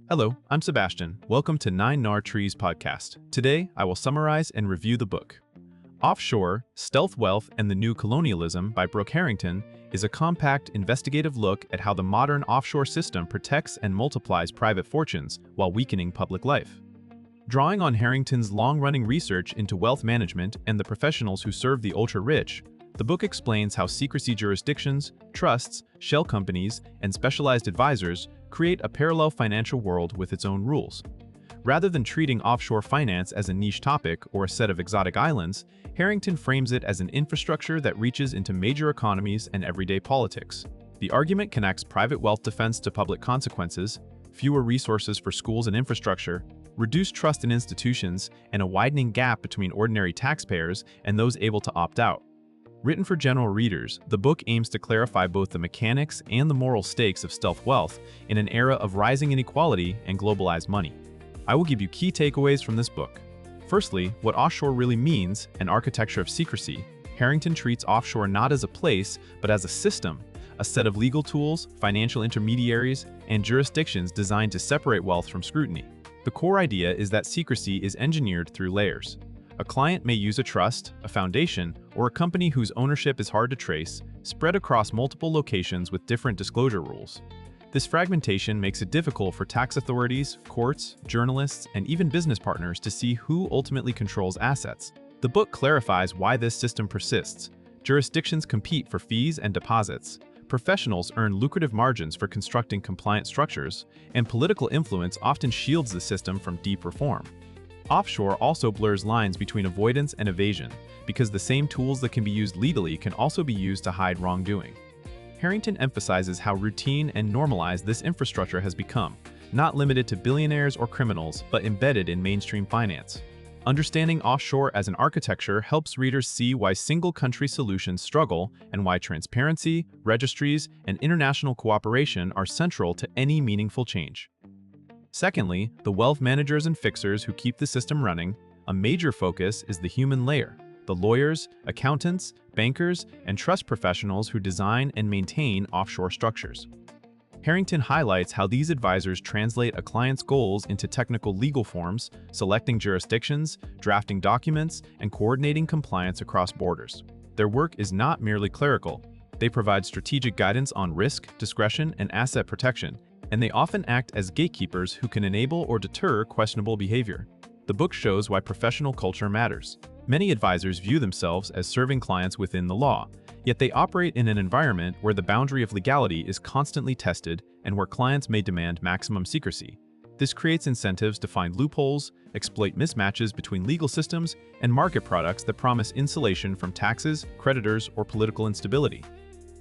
Hello, I'm Sebastian. Welcome to 9 Trees podcast. Today, I will summarize and review the book. Offshore, Stealth Wealth and the New Colonialism by Brooke Harrington is a compact, investigative look at how the modern offshore system protects and multiplies private fortunes while weakening public life. Drawing on Harrington's long-running research into wealth management and the professionals who serve the ultra-rich, the book explains how secrecy jurisdictions, trusts, shell companies, and specialized advisors create a parallel financial world with its own rules. Rather than treating offshore finance as a niche topic or a set of exotic islands, Harrington frames it as an infrastructure that reaches into major economies and everyday politics. The argument connects private wealth defense to public consequences, fewer resources for schools and infrastructure, reduced trust in institutions, and a widening gap between ordinary taxpayers and those able to opt out. Written for general readers, the book aims to clarify both the mechanics and the moral stakes of stealth wealth in an era of rising inequality and globalized money. I will give you key takeaways from this book. Firstly, what offshore really means, an architecture of secrecy. Harrington treats offshore not as a place, but as a system, a set of legal tools, financial intermediaries, and jurisdictions designed to separate wealth from scrutiny. The core idea is that secrecy is engineered through layers. A client may use a trust, a foundation, or a company whose ownership is hard to trace, spread across multiple locations with different disclosure rules. This fragmentation makes it difficult for tax authorities, courts, journalists, and even business partners to see who ultimately controls assets. The book clarifies why this system persists. Jurisdictions compete for fees and deposits. Professionals earn lucrative margins for constructing compliant structures, and political influence often shields the system from deep reform. Offshore also blurs lines between avoidance and evasion, because the same tools that can be used legally can also be used to hide wrongdoing. Harrington emphasizes how routine and normalized this infrastructure has become, not limited to billionaires or criminals, but embedded in mainstream finance. Understanding offshore as an architecture helps readers see why single-country solutions struggle and why transparency, registries, and international cooperation are central to any meaningful change. Secondly, the wealth managers and fixers who keep the system running, a major focus is the human layer, the lawyers, accountants, bankers, and trust professionals who design and maintain offshore structures. Harrington highlights how these advisors translate a client's goals into technical legal forms, selecting jurisdictions, drafting documents, and coordinating compliance across borders. Their work is not merely clerical. They provide strategic guidance on risk, discretion, and asset protection, and they often act as gatekeepers who can enable or deter questionable behavior. The book shows why professional culture matters. Many advisors view themselves as serving clients within the law, yet they operate in an environment where the boundary of legality is constantly tested and where clients may demand maximum secrecy. This creates incentives to find loopholes, exploit mismatches between legal systems, and market products that promise insulation from taxes, creditors, or political instability.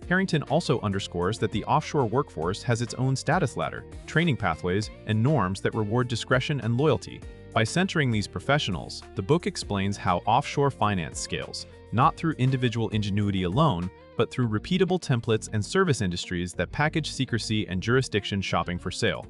Harrington also underscores that the offshore workforce has its own status ladder, training pathways, and norms that reward discretion and loyalty. By centering these professionals, the book explains how offshore finance scales, not through individual ingenuity alone, but through repeatable templates and service industries that package secrecy and jurisdiction shopping for sale.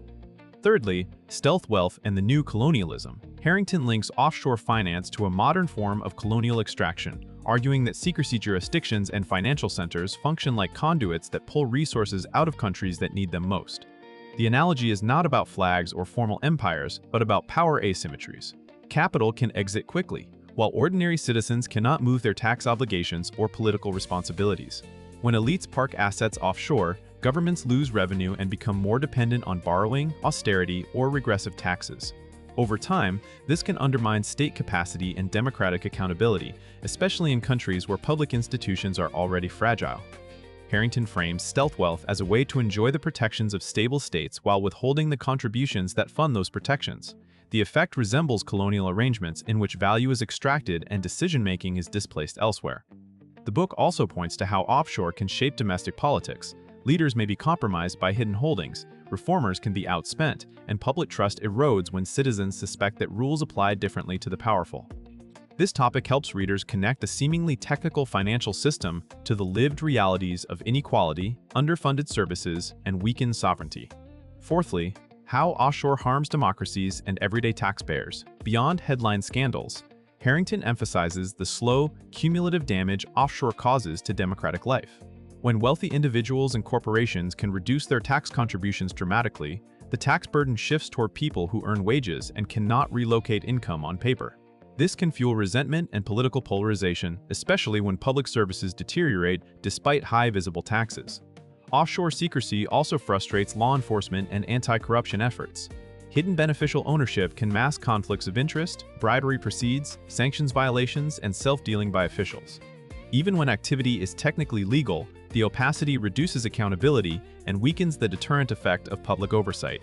Thirdly, stealth wealth and the new colonialism. Harrington links offshore finance to a modern form of colonial extraction, arguing that secrecy jurisdictions and financial centers function like conduits that pull resources out of countries that need them most. The analogy is not about flags or formal empires, but about power asymmetries. Capital can exit quickly, while ordinary citizens cannot move their tax obligations or political responsibilities. When elites park assets offshore, governments lose revenue and become more dependent on borrowing, austerity, or regressive taxes. Over time, this can undermine state capacity and democratic accountability, especially in countries where public institutions are already fragile. Harrington frames stealth wealth as a way to enjoy the protections of stable states while withholding the contributions that fund those protections. The effect resembles colonial arrangements in which value is extracted and decision-making is displaced elsewhere. The book also points to how offshore can shape domestic politics. Leaders may be compromised by hidden holdings, reformers can be outspent, and public trust erodes when citizens suspect that rules apply differently to the powerful. This topic helps readers connect the seemingly technical financial system to the lived realities of inequality, underfunded services, and weakened sovereignty. Fourthly, how offshore harms democracies and everyday taxpayers. Beyond headline scandals, Harrington emphasizes the slow, cumulative damage offshore causes to democratic life. When wealthy individuals and corporations can reduce their tax contributions dramatically, the tax burden shifts toward people who earn wages and cannot relocate income on paper. This can fuel resentment and political polarization, especially when public services deteriorate despite high visible taxes. Offshore secrecy also frustrates law enforcement and anti-corruption efforts. Hidden beneficial ownership can mask conflicts of interest, bribery proceeds, sanctions violations, and self-dealing by officials. Even when activity is technically legal, the opacity reduces accountability and weakens the deterrent effect of public oversight.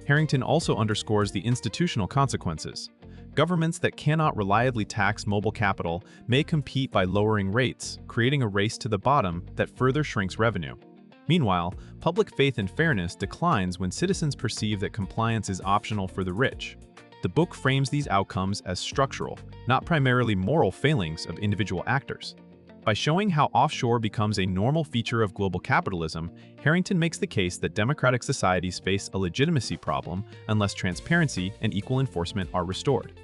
Harrington also underscores the institutional consequences. Governments that cannot reliably tax mobile capital may compete by lowering rates, creating a race to the bottom that further shrinks revenue. Meanwhile, public faith in fairness declines when citizens perceive that compliance is optional for the rich. The book frames these outcomes as structural, not primarily moral failings of individual actors. By showing how offshore becomes a normal feature of global capitalism, Harrington makes the case that democratic societies face a legitimacy problem unless transparency and equal enforcement are restored.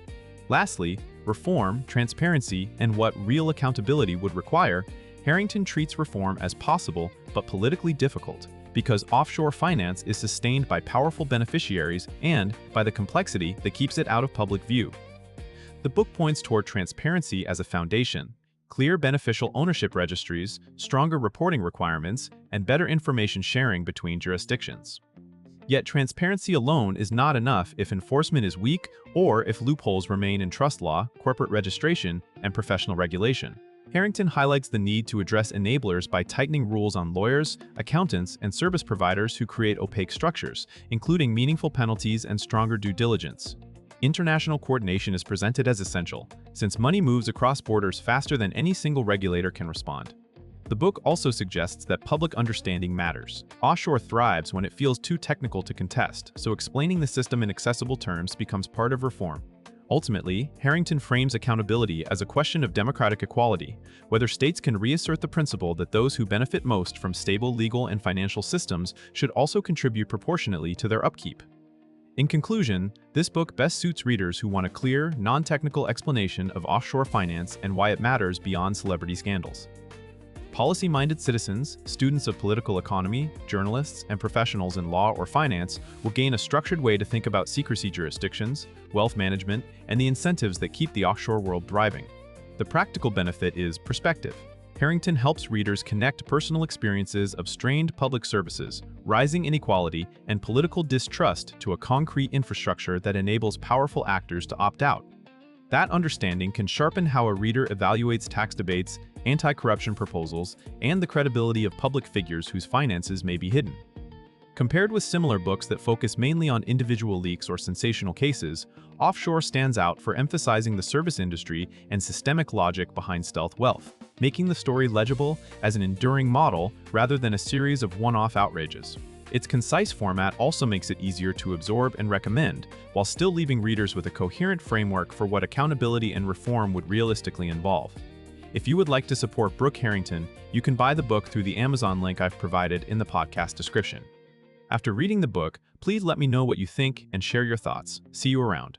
Lastly, reform, transparency, and what real accountability would require. Harrington treats reform as possible but politically difficult because offshore finance is sustained by powerful beneficiaries and by the complexity that keeps it out of public view. The book points toward transparency as a foundation. Clear beneficial ownership registries, stronger reporting requirements, and better information sharing between jurisdictions. Yet transparency alone is not enough if enforcement is weak or if loopholes remain in trust law, corporate registration, and professional regulation. Harrington highlights the need to address enablers by tightening rules on lawyers, accountants, and service providers who create opaque structures, including meaningful penalties and stronger due diligence. International coordination is presented as essential, since money moves across borders faster than any single regulator can respond. The book also suggests that public understanding matters. Offshore thrives when it feels too technical to contest, so explaining the system in accessible terms becomes part of reform. Ultimately, Harrington frames accountability as a question of democratic equality, whether states can reassert the principle that those who benefit most from stable legal and financial systems should also contribute proportionately to their upkeep. In conclusion, this book best suits readers who want a clear, non-technical explanation of offshore finance and why it matters beyond celebrity scandals. Policy-minded citizens, students of political economy, journalists, and professionals in law or finance will gain a structured way to think about secrecy jurisdictions, wealth management, and the incentives that keep the offshore world thriving. The practical benefit is perspective. Harrington helps readers connect personal experiences of strained public services, rising inequality, and political distrust to a concrete infrastructure that enables powerful actors to opt out. That understanding can sharpen how a reader evaluates tax debates, anti-corruption proposals, and the credibility of public figures whose finances may be hidden. Compared with similar books that focus mainly on individual leaks or sensational cases, Offshore stands out for emphasizing the service industry and systemic logic behind stealth wealth, making the story legible as an enduring model rather than a series of one-off outrages. Its concise format also makes it easier to absorb and recommend, while still leaving readers with a coherent framework for what accountability and reform would realistically involve. If you would like to support Brooke Harrington, you can buy the book through the Amazon link I've provided in the podcast description. After reading the book, please let me know what you think and share your thoughts. See you around.